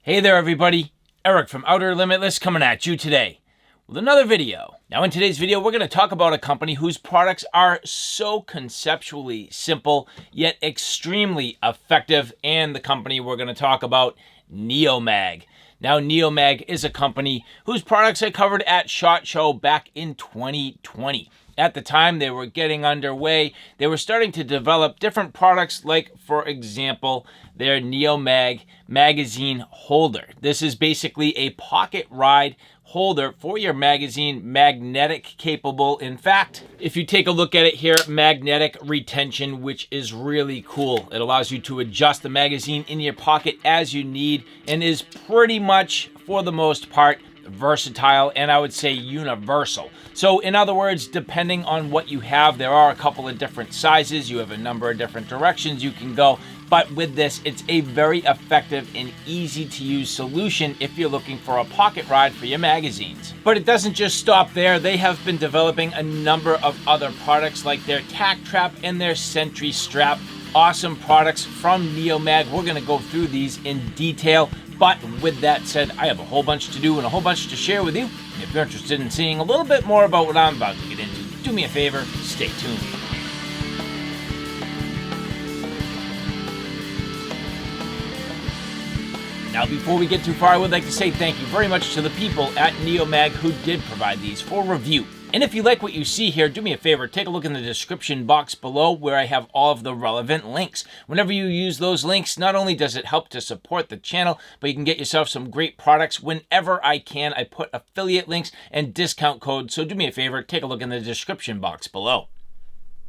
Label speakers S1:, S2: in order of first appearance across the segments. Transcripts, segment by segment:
S1: Hey there everybody, Eric from Outer Limitless coming at you today with another video. Now in today's video we're going to talk about a company whose products are so conceptually simple yet extremely effective, and the company we're going to talk about, Neomag. Now Neomag is a company whose products I covered at SHOT Show back in 2020. At the time they were getting underway, they were starting to develop different products like, for example, their Neomag magazine holder. This is basically a pocket ride holder for your magazine, magnetic capable. In fact, if you take a look at it here, magnetic retention, which is really cool. It allows you to adjust the magazine in your pocket as you need and is pretty much, for the most part, versatile and I would say universal. So in other words, depending on what you have, there are a couple of different sizes. You have a number of different directions you can go. But with this, it's a very effective and easy to use solution if you're looking for a pocket ride for your magazines. But it doesn't just stop there. They have been developing a number of other products like their TacTrap and their Sentry Strap. Awesome products from Neomag. We're going to go through these in detail. But with that said, I have a whole bunch to do and a whole bunch to share with you. And if you're interested in seeing a little bit more about what I'm about to get into, do me a favor, stay tuned. Now, before we get too far, I would like to say thank you very much to the people at Neomag who did provide these for review. And if you like what you see here, do me a favor, take a look in the description box below where I have all of the relevant links. Whenever you use those links, not only does it help to support the channel, but you can get yourself some great products. Whenever I can, I put affiliate links and discount codes, so do me a favor, take a look in the description box below.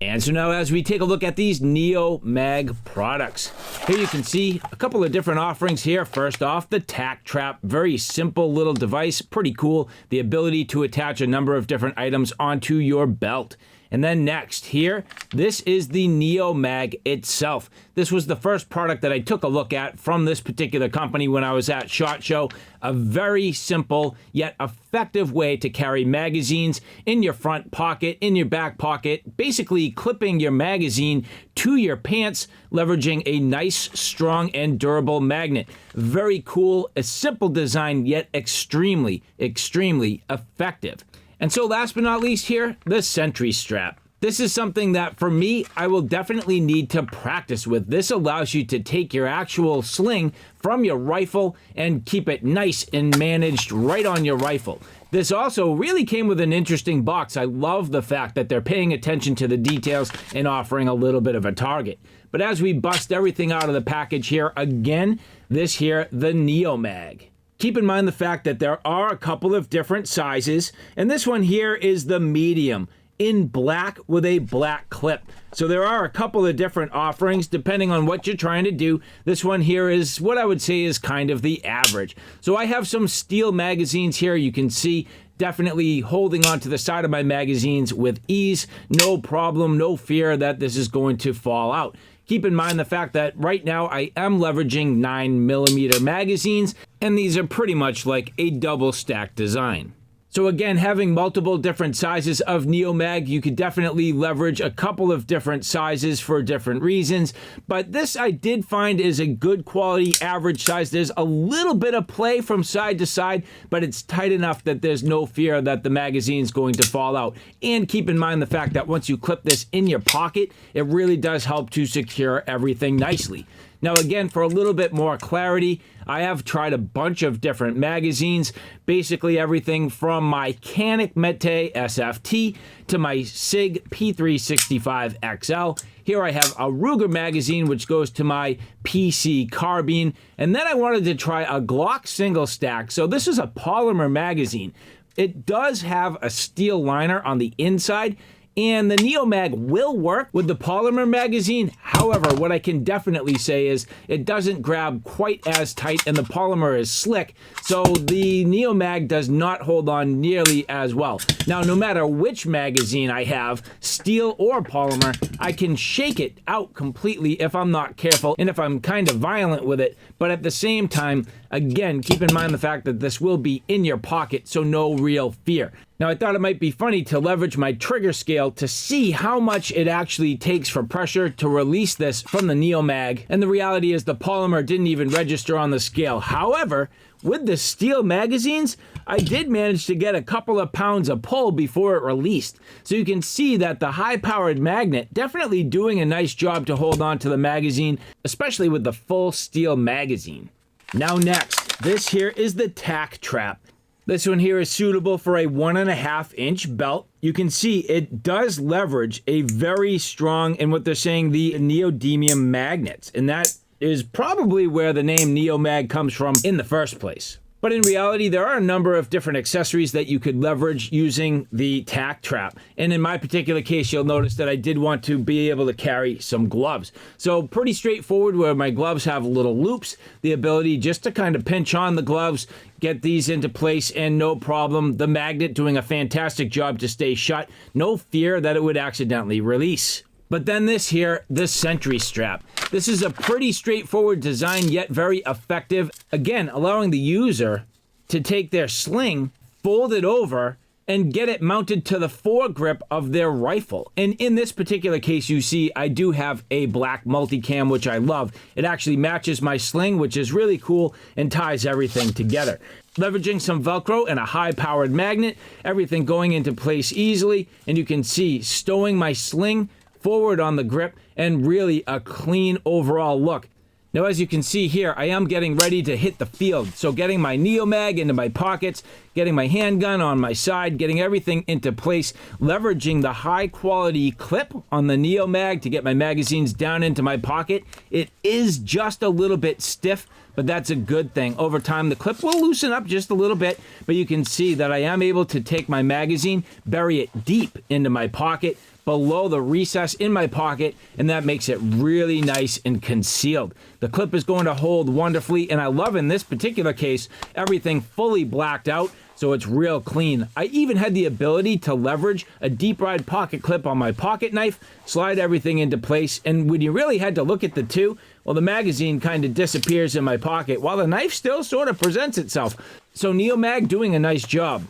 S1: And so now as we take a look at these Neomag products, here you can see a couple of different offerings here. First off, the TacTrap, very simple little device, pretty cool. The ability to attach a number of different items onto your belt. And then next here, this is the Neomag itself. This was the first product that I took a look at from this particular company when I was at SHOT Show. A very simple yet effective way to carry magazines in your front pocket, in your back pocket, basically clipping your magazine to your pants, leveraging a nice, strong, and durable magnet. Very cool, a simple design, yet extremely, extremely effective. And so last but not least here, the Sentry Strap. This is something that for me, I will definitely need to practice with. This allows you to take your actual sling from your rifle and keep it nice and managed right on your rifle. This also really came with an interesting box. I love the fact that they're paying attention to the details and offering a little bit of a target. But as we bust everything out of the package here, again, this here, the Neomag. Keep in mind the fact that there are a couple of different sizes, and this one here is the medium in black with a black clip. So there are a couple of different offerings depending on what you're trying to do. This one here is what I would say is kind of the average. So I have some steel magazines here. You can see definitely holding onto the side of my magazines with ease. No problem, no fear that this is going to fall out. Keep in mind the fact that right now I am leveraging 9mm magazines, and these are pretty much like a double stack design. So again, having multiple different sizes of Neomag, you could definitely leverage a couple of different sizes for different reasons. But this I did find is a good quality average size. There's a little bit of play from side to side, but it's tight enough that there's no fear that the magazine's going to fall out. And keep in mind the fact that once you clip this in your pocket, it really does help to secure everything nicely. Now again, for a little bit more clarity, I have tried a bunch of different magazines, basically everything from my Canik Mete SFT to my SIG P365 XL. Here I have a Ruger magazine, which goes to my PC carbine. And then I wanted to try a Glock single stack. So this is a polymer magazine. It does have a steel liner on the inside, and the Neomag will work with the polymer magazine. However, what I can definitely say is it doesn't grab quite as tight, and the polymer is slick, so the Neomag does not hold on nearly as well. Now, no matter which magazine I have, steel or polymer, I can shake it out completely if I'm not careful and if I'm kind of violent with it. But at the same time, again, keep in mind the fact that this will be in your pocket, so no real fear. Now, I thought it might be funny to leverage my trigger scale to see how much it actually takes for pressure to release this from the Neomag, and the reality is the polymer didn't even register on the scale. However, with the steel magazines, I did manage to get a couple of pounds of pull before it released. So you can see that the high-powered magnet definitely doing a nice job to hold on to the magazine, especially with the full steel magazine. Now next, this here is the TacTrap. This one here is suitable for a 1.5-inch belt. You can see it does leverage a very strong, and what they're saying, the neodymium magnets. And that is probably where the name Neomag comes from in the first place. But in reality, there are a number of different accessories that you could leverage using the TacTrap. And in my particular case, you'll notice that I did want to be able to carry some gloves. So pretty straightforward, where my gloves have little loops, the ability just to kind of pinch on the gloves, get these into place, and no problem. The magnet doing a fantastic job to stay shut. No fear that it would accidentally release. But then this here, the Sentry Strap. This is a pretty straightforward design, yet very effective. Again, allowing the user to take their sling, fold it over, and get it mounted to the foregrip of their rifle. And in this particular case, you see I do have a black multicam, which I love. It actually matches my sling, which is really cool, and ties everything together. Leveraging some Velcro and a high-powered magnet, everything going into place easily, and you can see stowing my sling forward on the grip, and really a clean overall look. Now, as you can see here, I am getting ready to hit the field. So getting my Neomag into my pockets, getting my handgun on my side, getting everything into place, leveraging the high quality clip on the Neomag to get my magazines down into my pocket. It is just a little bit stiff, but that's a good thing. Over time, the clip will loosen up just a little bit, but you can see that I am able to take my magazine, bury it deep into my pocket, below the recess in my pocket, and that makes it really nice and concealed. The clip is going to hold wonderfully, and I love in this particular case, everything fully blacked out, so it's real clean. I even had the ability to leverage a deep ride pocket clip on my pocket knife, slide everything into place, and when you really had to look at the two, well, the magazine kind of disappears in my pocket, while the knife still sort of presents itself. So Neomag doing a nice job.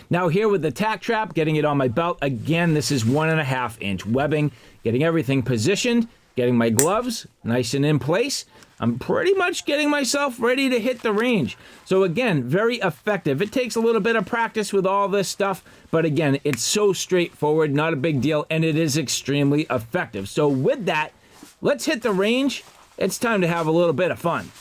S1: Now here with the TacTrap, getting it on my belt, again, this is 1.5-inch webbing, getting everything positioned, getting my gloves nice and in place. I'm pretty much getting myself ready to hit the range. So again, very effective. It takes a little bit of practice with all this stuff, but again, it's so straightforward, not a big deal, and it is extremely effective. So with that, let's hit the range. It's time to have a little bit of fun.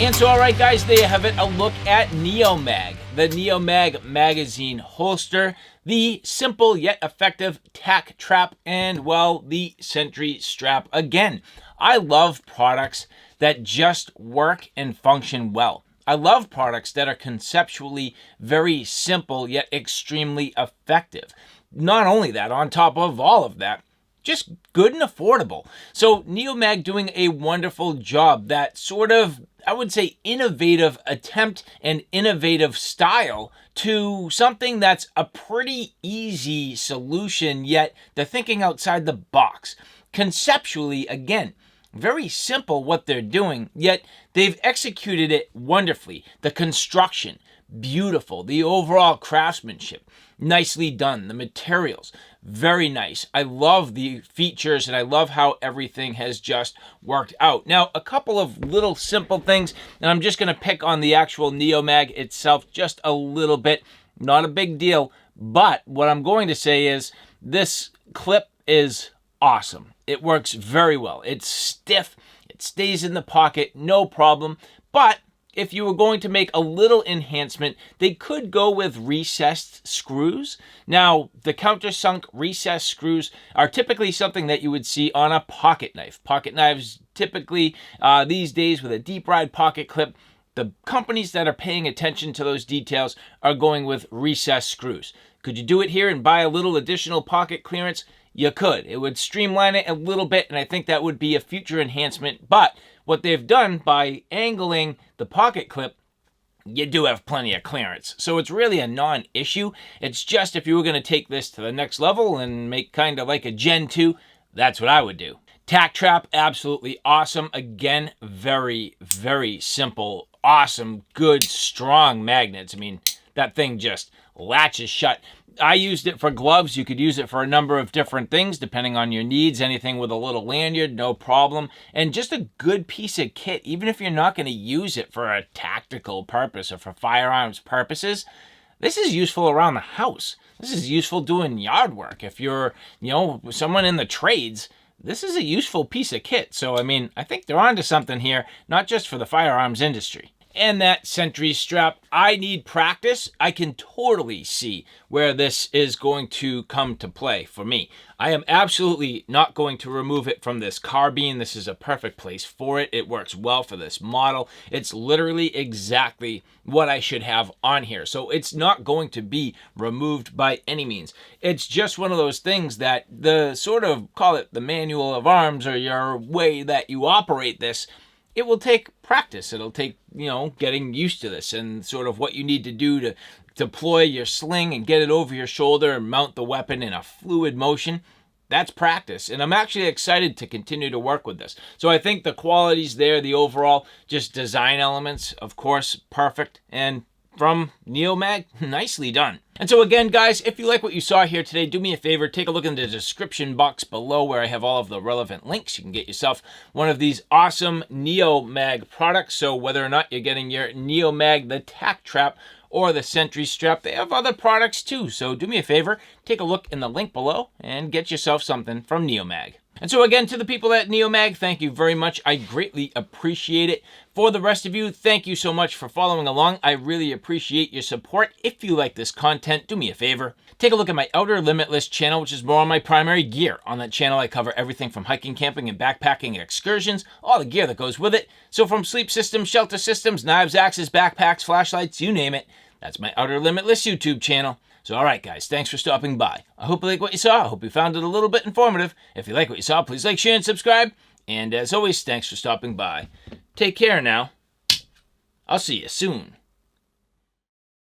S1: And so, all right, guys, there you have it. A look at Neomag, the Neomag magazine holster, the simple yet effective TacTrap, and, well, the Sentry Strap. Again, I love products that just work and function well. I love products that are conceptually very simple yet extremely effective. Not only that, on top of all of that, just good and affordable. So Neomag doing a wonderful job. That sort of, I would say, innovative attempt and innovative style to something that's a pretty easy solution, yet they're thinking outside the box. Conceptually, again, very simple what they're doing, yet they've executed it wonderfully. The construction, beautiful. The overall craftsmanship, nicely done. The materials, very nice. I love the features, and I love how everything has just worked out. Now, a couple of little simple things, and I'm just going to pick on the actual Neomag itself just a little bit. Not a big deal, but what I'm going to say is this clip is awesome. It works very well. It's stiff. It stays in the pocket, no problem. But if you were going to make a little enhancement, they could go with recessed screws. Now, the countersunk recessed screws are typically something that you would see on a pocket knife. Pocket knives typically these days with a deep ride pocket clip, the companies that are paying attention to those details are going with recessed screws. Could you do it here and buy a little additional pocket clearance? You could. It would streamline it a little bit, and I think that would be a future enhancement. But what they've done by angling the pocket clip, you do have plenty of clearance. So it's really a non-issue. It's just if you were going to take this to the next level and make kind of like a Gen 2, that's what I would do. TacTrap, absolutely awesome. Again, very, very simple, awesome, good, strong magnets. I mean, that thing just latches shut. I used it for gloves. You could use it for a number of different things depending on your needs. Anything with a little lanyard, no problem. And just a good piece of kit, even if you're not going to use it for a tactical purpose or for firearms purposes. This is useful around the house. This is useful doing yard work. If you're, someone in the trades, this is a useful piece of kit. So, I mean, I think they're onto something here, not just for the firearms industry. And that Sentry Strap, I need practice. I can totally see where this is going to come to play for me. I am absolutely not going to remove it from this carbine. This is a perfect place for it. It works well for this model. It's literally exactly what I should have on here. So it's not going to be removed by any means. It's just one of those things that the sort of, call it the manual of arms or your way that you operate this, it will take practice. It'll take, getting used to this and sort of what you need to do to deploy your sling and get it over your shoulder and mount the weapon in a fluid motion. That's practice. And I'm actually excited to continue to work with this. So I think the quality's there, the overall just design elements, of course, perfect. And from Neomag, nicely done. And so again, guys, if you like what you saw here today, do me a favor, take a look in the description box below where I have all of the relevant links. You can get yourself one of these awesome Neomag products. So whether or not you're getting your Neomag, the TacTrap, or the Sentry Strap, they have other products too. So do me a favor, take a look in the link below and get yourself something from Neomag. And so again, to the people at Neomag, thank you very much. I greatly appreciate it. For the rest of you, thank you so much for following along. I really appreciate your support. If you like this content, do me a favor. Take a look at my Outer Limitless channel, which is more on my primary gear. On that channel, I cover everything from hiking, camping, and backpacking excursions, all the gear that goes with it. So from sleep systems, shelter systems, knives, axes, backpacks, flashlights, you name it. That's my Outer Limitless YouTube channel. So all right, guys, thanks for stopping by. I hope you like what you saw. I hope you found it a little bit informative. If you like what you saw, please like, share, and subscribe. And as always, thanks for stopping by. Take care now. I'll see you soon.